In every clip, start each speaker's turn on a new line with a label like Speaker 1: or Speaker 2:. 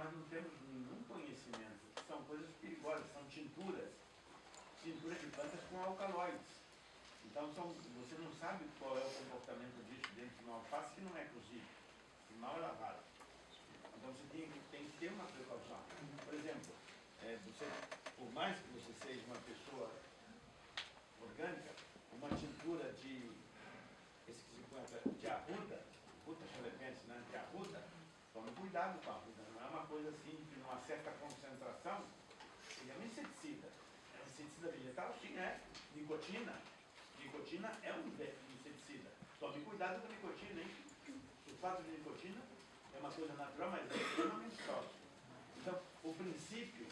Speaker 1: nós não temos nenhum conhecimento. São coisas perigosas, são tinturas de plantas com alcaloides. Então você não sabe qual é o comportamento disso dentro de uma alface que não é cozido, que mal é lavado. Então você tem que ter uma precaução. Por exemplo, por mais que você seja uma pessoa orgânica, uma tintura de arruda, ruta chalepense, né, de arruda, tome cuidado com a arruda. Não é uma coisa assim, que numa certa concentração, ele é um inseticida. É um inseticida vegetal, sim, é. Nicotina. Nicotina é um inseticida. Tome cuidado com a nicotina, hein? Sulfato de nicotina é uma coisa natural, mas é extremamente tóxico. Então, o princípio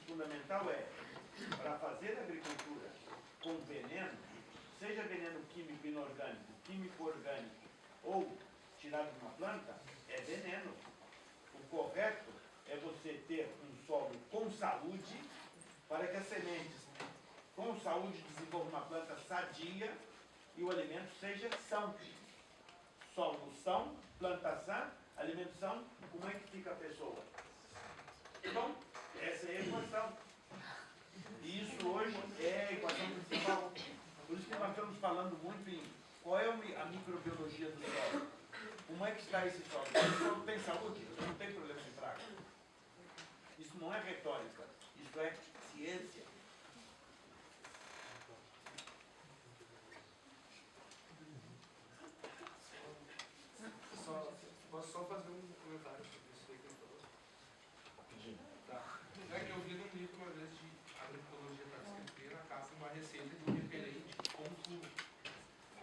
Speaker 1: fundamental é, para fazer agricultura com veneno, seja veneno químico inorgânico, químico orgânico, ou tirado de uma planta, é veneno. O correto é você ter um solo com saúde, para que as sementes com saúde desenvolvam uma planta sadia e o alimento seja são. Solo são, planta sã, alimento são, como é que fica a pessoa? Então, essa é a equação. E isso hoje é a equação principal. Por isso que nós estamos falando muito em qual é a microbiologia do solo. Como é que está esse solo? O solo tem saúde? Não tem problema de praga. Isso não é retórica, isso é ciência.
Speaker 2: Posso só fazer um comentário sobre isso aí que ele falou? Tá. É que eu vi num livro uma vez de agroecologia para escrever na casa uma receita de um repelente com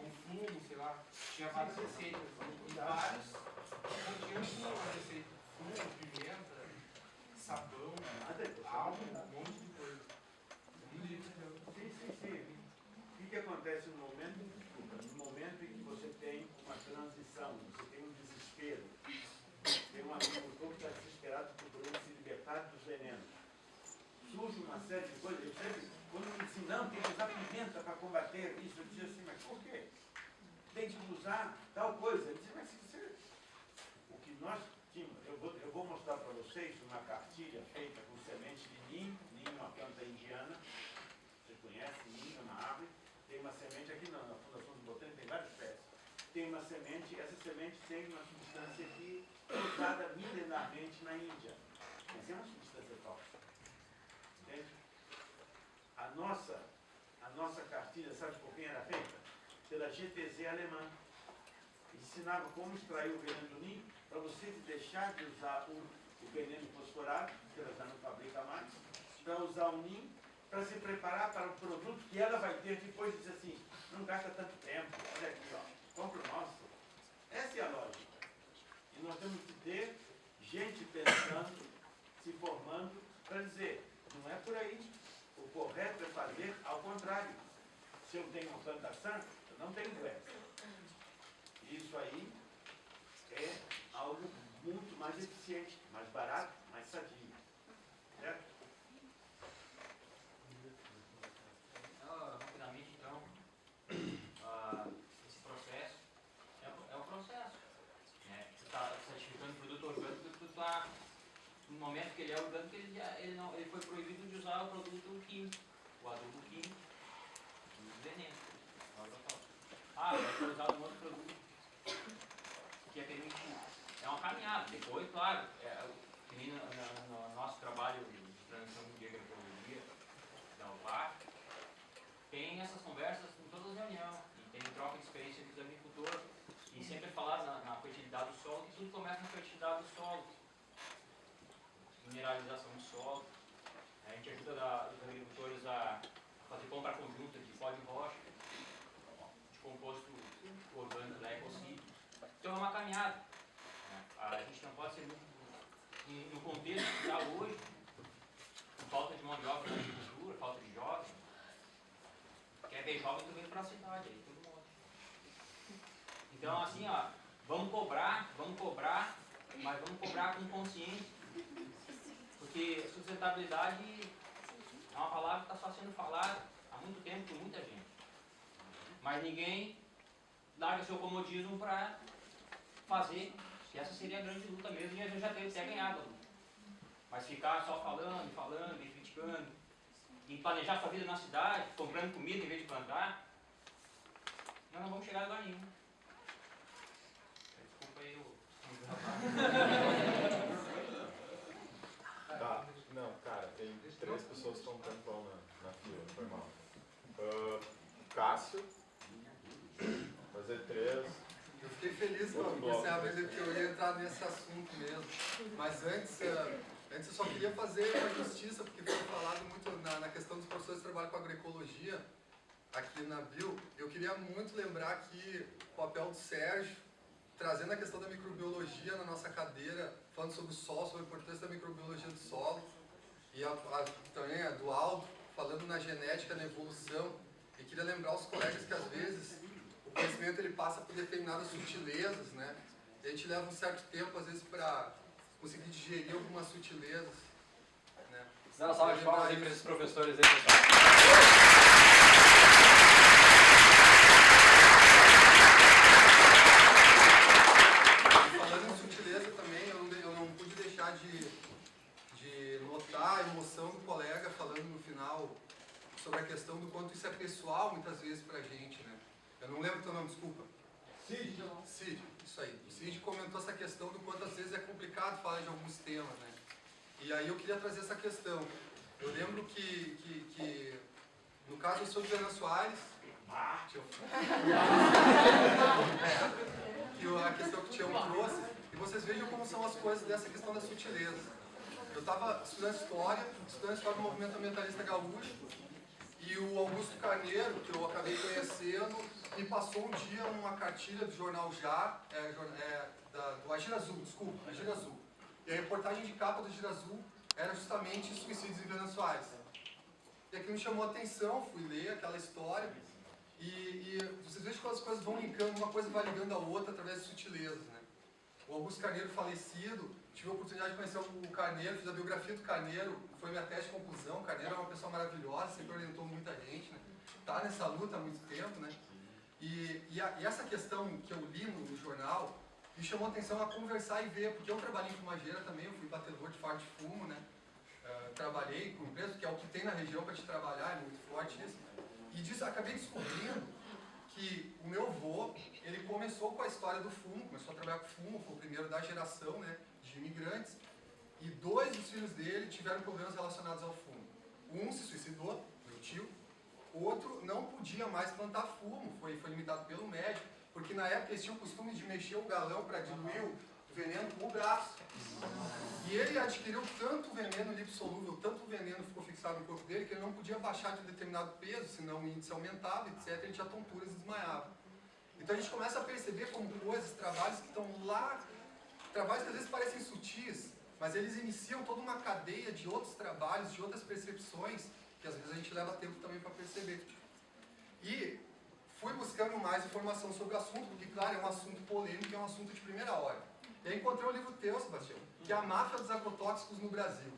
Speaker 2: fumo, sei lá. Tinha várias receitas. E vários continham fumo na receita. Fumo, pimenta, sabão, álcool, um monte de coisa. Um livro.
Speaker 1: Sim. O que acontece no momento em que você tem uma transição, você tem um desespero, tem um agricultor que está desesperado procurando se libertar dos venenos. Surge uma série de coisas. Eu sempre, quando me dizem, não, tem que usar pimenta para combater isso, eu dizia assim, mas por quê? Tem que usar tal coisa. Eu dizia, mas o que nós tínhamos, eu vou mostrar para vocês uma cartilha feita com semente de ninho é uma planta indiana. Você conhece, ninho é uma árvore. Tem uma semente aqui na Fundação do Botânico, tem várias espécies. Tem uma semente, essa semente tem uma substância que é usada milenarmente na Índia. Mas é uma substância tóxica. Entende? A nossa cartilha, sabe por quem era feita? Pela GTZ alemã. Ensinava como extrair o veneno do ninho para você deixar de usar o veneno fosforado, que ela já não fabrica mais, para usar o ninho, para se preparar para o produto que ela vai ter depois de dizer assim, não gasta tanto tempo, olha aqui, ó, compra o nosso. Essa é a lógica. E nós temos que ter gente pensando, se formando, para dizer, não é por aí. O correto é fazer ao contrário. Se eu tenho uma plantação, eu não tenho doença. Isso aí é algo muito mais eficiente, mais barato, mais sadio. Certo?
Speaker 3: Rapidamente, então, esse processo é um processo. Né? Você está certificando o produto orgânico, tu está, no momento que ele é orgânico, ele foi proibido de usar o produto químico, o adubo químico, o veneno. Vai ser usado um outro produto que é permitido. É uma caminhada. Depois, claro, no nosso trabalho de transição de agroecologia da UPAC, tem essas conversas em todas as reuniões, e tem troca de experiência com os agricultores, e sempre falar na fertilidade do solo, que tudo começa na fertilidade do solo, mineralização do solo. A gente ajuda os agricultores a fazer compra conjunta de pó de rocha, de composto orgânico da Ecocid. Então é uma caminhada. A gente não pode ser muito, no contexto que está hoje, com falta de mão de obra na agricultura, falta de jovens. Quer ver jovem, tu vem para a cidade, aí todo mundo. Então, assim, ó, vamos cobrar, mas vamos cobrar com consciência. Porque sustentabilidade é uma palavra que está só sendo falada há muito tempo por muita gente. Mas ninguém larga seu comodismo para fazer Que essa seria a grande luta mesmo, e a gente já teria até ganhado a luta. Mas ficar só falando e criticando, e planejar sua vida na cidade, comprando comida em vez de plantar, nós não vamos chegar a lugar nenhum. Desculpa aí o...
Speaker 4: Tá, não, cara, tem 3 pessoas que estão tampão na fila, foi mal. Cássio, fazer 3.
Speaker 5: Eu fiquei feliz quando comecei a ver que eu ia entrar nesse assunto mesmo. Mas antes eu só queria fazer uma justiça, porque foi falado muito na questão dos professores que trabalham com agroecologia aqui na Bio. Eu queria muito lembrar aqui o papel do Sérgio, trazendo a questão da microbiologia na nossa cadeira, falando sobre o solo, sobre a importância da microbiologia do solo, e também a do Aldo, falando na genética, na evolução. E queria lembrar os colegas que às vezes o conhecimento ele passa por determinadas sutilezas, né? E a gente leva um certo tempo, às vezes, para conseguir digerir algumas sutilezas, né?
Speaker 6: Dá uma salva de palmas aí para esses professores aí, pessoal.
Speaker 5: Falando em sutileza também, eu não pude deixar de notar a emoção do colega falando no final sobre a questão do quanto isso é pessoal, muitas vezes, pra gente, né? Eu não lembro teu nome, desculpa. Cid, isso aí. O Cid comentou essa questão do quanto às vezes é complicado falar de alguns temas, né? E aí eu queria trazer essa questão. Eu lembro que no caso eu sou de Fernando Soares, que a questão que o Tião trouxe, e vocês vejam como são as coisas dessa questão da sutileza. Eu estava estudando história do movimento ambientalista gaúcho, e o Augusto Carneiro, que eu acabei conhecendo, me passou um dia uma cartilha do jornal Já, do Agir Azul, desculpa, Agir Azul. E a reportagem de capa do Agir Azul era justamente suicídios em Fernando Soares. E aquilo me chamou a atenção, fui ler aquela história, e vocês veem que as coisas vão linkando, uma coisa vai ligando a outra através de sutilezas, né? O Augusto Carneiro falecido, tive a oportunidade de conhecer o Carneiro, fiz a biografia do Carneiro, foi minha tese de conclusão. O Carneiro é uma pessoa maravilhosa, sempre orientou muita gente, né? Tá nessa luta há muito tempo, né? E essa questão que eu li no jornal me chamou a atenção a conversar e ver, porque eu trabalhei em fumageira também, eu fui batedor de fardo de fumo, né? Trabalhei com empresa, que é o que tem na região para te trabalhar, é muito forte isso. E acabei descobrindo que o meu avô, ele começou com a história do fumo, começou a trabalhar com fumo, foi o primeiro da geração, né, de imigrantes, e 2 dos filhos dele tiveram problemas relacionados ao fumo. Um se suicidou, meu tio, outro não podia mais plantar fumo, foi limitado pelo médico, porque na época eles tinham o costume de mexer o galão para diluir o veneno com o braço. E ele adquiriu tanto veneno lipossolúvel, tanto veneno ficou fixado no corpo dele, que ele não podia baixar de determinado peso, senão o índice aumentava, etc. Ele tinha tonturas e desmaiava. Então a gente começa a perceber como coisas, trabalhos que estão lá, trabalhos que às vezes parecem sutis, mas eles iniciam toda uma cadeia de outros trabalhos, de outras percepções, que às vezes a gente leva tempo também para perceber. E fui buscando mais informação sobre o assunto, porque, claro, é um assunto polêmico, é um assunto de primeira hora. E aí encontrei um livro teu, Sebastião, que é A Máfia dos Agrotóxicos no Brasil.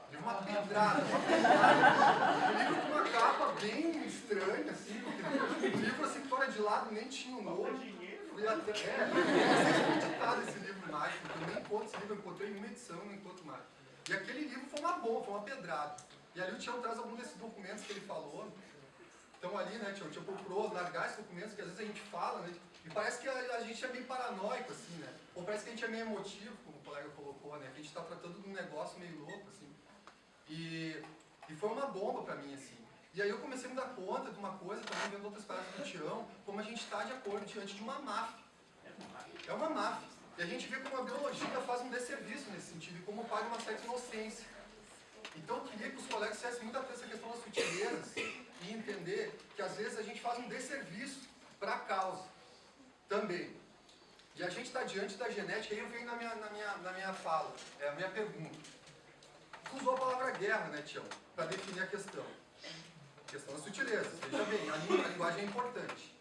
Speaker 5: Livro uma pedrada. Um livro com uma capa bem estranha, assim, um livro assim, fora de lado, nem tinha um nome. Fui até... não sei editado esse livro mais, porque eu nem encontro esse livro, eu encontrei em uma edição, não encontro mais. E aquele livro foi uma bomba, foi uma pedrada. E ali o Tião traz alguns desses documentos que ele falou. Então ali, né, Tião procurou largar esses documentos que às vezes a gente fala, né, e parece que a gente é meio paranoico, assim, né, ou parece que a gente é meio emotivo, como o colega colocou, né, que a gente está tratando de um negócio meio louco, assim, e foi uma bomba pra mim, assim. E aí eu comecei a me dar conta de uma coisa, também vendo outras palestras do Tião, como a gente está de acordo diante de uma máfia. É uma máfia. E a gente vê como a biologia faz um desserviço nesse sentido, e como paga uma certa inocência. Então eu queria que os colegas tivessem muito atento a essa questão das sutilezas e entender que às vezes a gente faz um desserviço para a causa também. E a gente está diante da genética, e aí eu venho na minha fala, a minha pergunta. Tu usou a palavra guerra, né, Tião, para definir a questão. A questão das sutilezas. Veja bem, a linguagem é importante.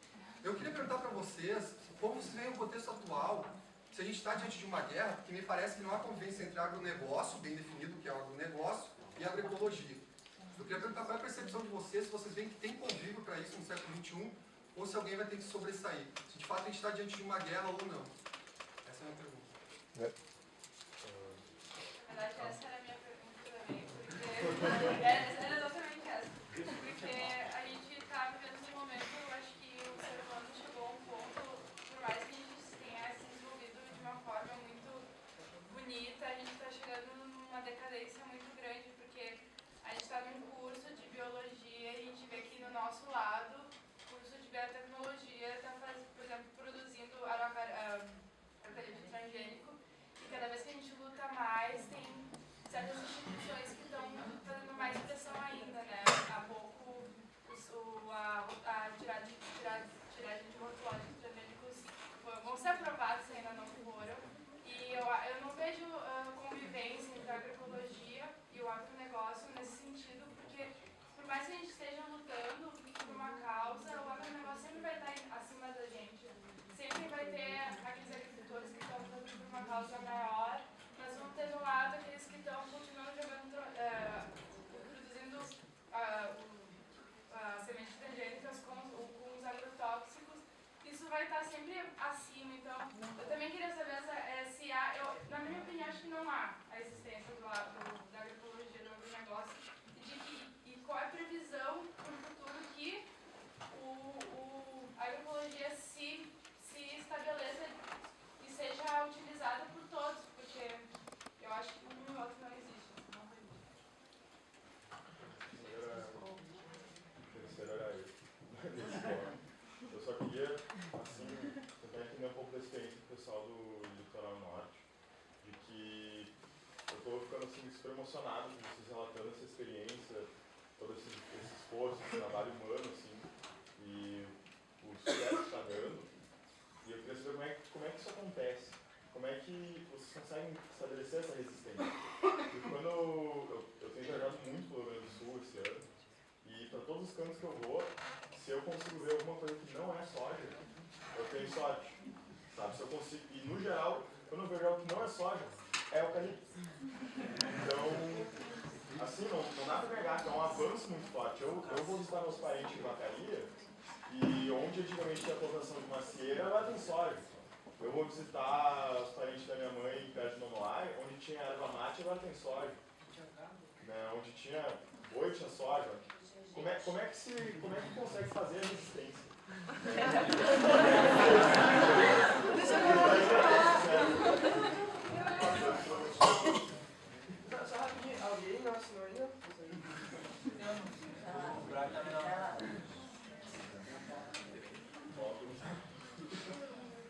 Speaker 5: Eu queria perguntar para vocês, como vocês veem o contexto atual, se a gente está diante de uma guerra, porque me parece que não há convivência entre agronegócio, bem definido o que é o agronegócio, e agroecologia. Eu queria perguntar qual é a percepção de vocês, se vocês veem que tem convívio para isso no século XXI, ou se alguém vai ter que sobressair. Se de fato a gente está diante de uma guerra ou não. Essa é a minha pergunta.
Speaker 7: Na verdade, essa era a minha pergunta também, porque era exatamente essa. Porque a gente está vivendo um momento, eu acho que o ser humano chegou a um ponto, por mais que a gente tenha se desenvolvido de uma forma muito bonita, a gente está chegando numa decadência muito grande, porque a gente está num curso de biologia e a gente vê que no nosso lado, o curso de biotecnologia está, por exemplo, produzindo aracalhete transgênico, e cada vez que a gente luta mais, tem certas instituições que estão fazendo mais pressão ainda, né? Há pouco a tiragem de rotulagem transgênicos vão ser aprovados, ainda não foram, e eu não vejo convivência entre a agroecologia e o agronegócio nesse sentido, porque por mais que a gente esteja lutando por uma causa, o agronegócio sempre vai estar acima da gente. Sempre vai ter aqueles agricultores que estão lutando por uma causa maior, mas vão ter do lado aqueles que estão continuando produzindo sementes transgênicas com os agrotóxicos. Isso vai estar sempre acima. Então, eu também queria saber se há, na minha opinião, acho que não há a existência da agroecologia, do agronegócio, e qual é a previsão para o futuro que a agroecologia se estabeleça e seja utilizada por todos, porque eu acho que um e outro não existe.
Speaker 4: Terceiro era eu. Eu só queria, assim, tentar entender um pouco da experiência do pessoal do Litoral Norte, de que eu estou ficando assim, super emocionado com vocês relatando essa experiência, todo esse esforço, esse trabalho humano, assim, e o sucesso que está dando. E eu queria saber como é que isso acontece. Como é que vocês conseguem estabelecer essa resistência? Porque quando eu tenho viajado muito pelo Rio Grande do Sul esse ano, e para todos os cantos que eu vou, se eu consigo ver alguma coisa que não é soja, eu tenho sorte. Sabe? Se eu consigo, e no geral, quando eu vejo algo que não é soja, é eucalipto. Então, assim, não dá para negar que é um avanço muito forte. Eu vou visitar meus parentes em Vacaria, e onde antigamente tinha a plantação de macieira, lá tem soja. Eu vou visitar os parentes da minha mãe perto de Nonoai, onde tinha erva mate, agora tem soja. Né? Onde tinha boi, tinha soja. Como é que consegue fazer a resistência?
Speaker 8: Só rapidinho, alguém não assinou ainda?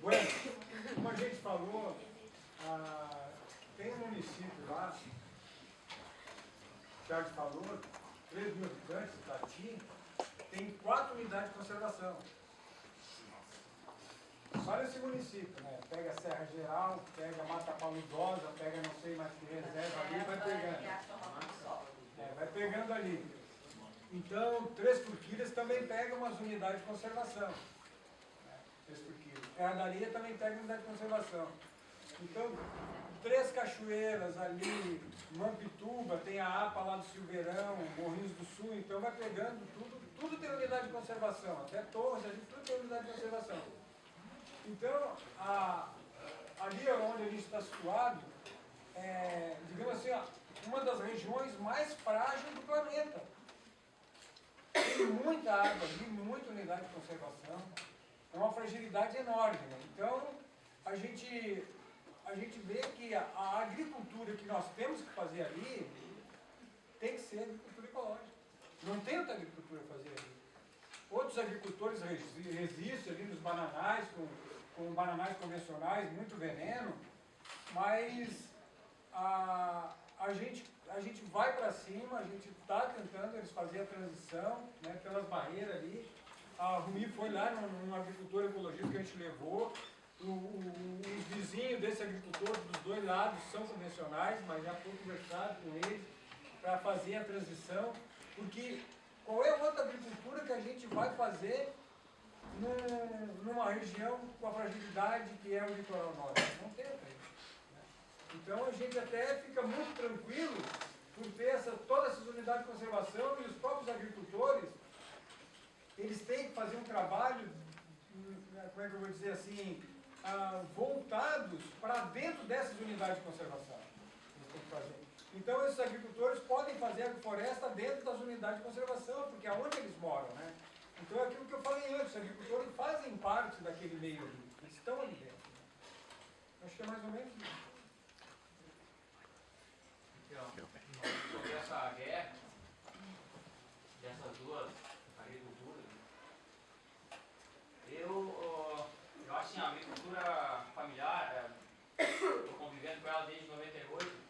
Speaker 9: Bueno, como a gente falou, tem um município lá, o Thiago falou, 3 mil habitantes, Tati, tem 4 unidades de conservação. Só nesse município, né? Pega a Serra Geral, pega a Mata Paludosa, pega não sei mais que reserva ali, vai pegando. Vai pegando ali. Então, Três Turquilhas também pega umas unidades de conservação. Três Turquilhas. A Daria também pega unidade de conservação. Então, Três Cachoeiras ali, Mampituba, tem a APA lá do Silveirão, Morrinhos do Sul, então vai pegando tudo tem unidade de conservação, até Torres, ali tudo tem unidade de conservação. Então, ali onde a gente está situado, digamos assim, uma das regiões mais frágeis do planeta. Tem muita água ali, muita unidade de conservação, é uma fragilidade enorme. Né? Então, a gente vê que a agricultura que nós temos que fazer ali tem que ser agricultura ecológica. Não tem outra agricultura a fazer ali. Outros agricultores resistem ali nos bananais, com bananais convencionais, muito veneno, mas a gente vai para cima, a gente está tentando eles fazer a transição, né, pelas barreiras ali. A Rumi foi lá num agricultor ecologista que a gente levou. Os vizinhos desse agricultor dos dois lados são convencionais, mas já foi conversado com eles para fazer a transição, porque qual é a outra agricultura que a gente vai fazer numa região com a fragilidade que é o litoral norte? Não tem outra. Então a gente até fica muito tranquilo por ter todas essas unidades de conservação, e os próprios agricultores, eles têm que fazer um trabalho, como é que eu vou dizer assim, voltados para dentro dessas unidades de conservação. Eles têm que fazer. Então, esses agricultores podem fazer agrofloresta dentro das unidades de conservação, porque é onde eles moram, né? Então, é aquilo que eu falei antes, os agricultores fazem parte daquele meio ali, eles estão ali dentro. Né? Acho que é mais ou menos isso.
Speaker 3: Então, sobre essa guerra dessas duas agriculturas, eu acho assim, a agricultura familiar, estou convivendo com ela desde 98,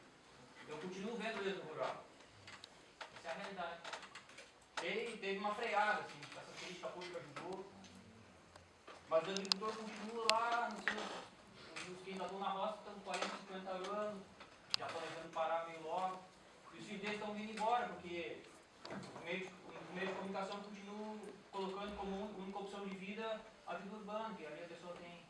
Speaker 3: eu continuo vendo mesmo rural. Essa é a realidade. Teve uma freada, assim, essa política pública ajudou, mas o agricultor continua lá, os que ainda estão na roça estão 40, 50 anos, já estão levando parar meio logo, e os filhos deles estão vindo embora, porque o meio de comunicação continua colocando como única opção de vida a vida urbana, que ali a pessoa tem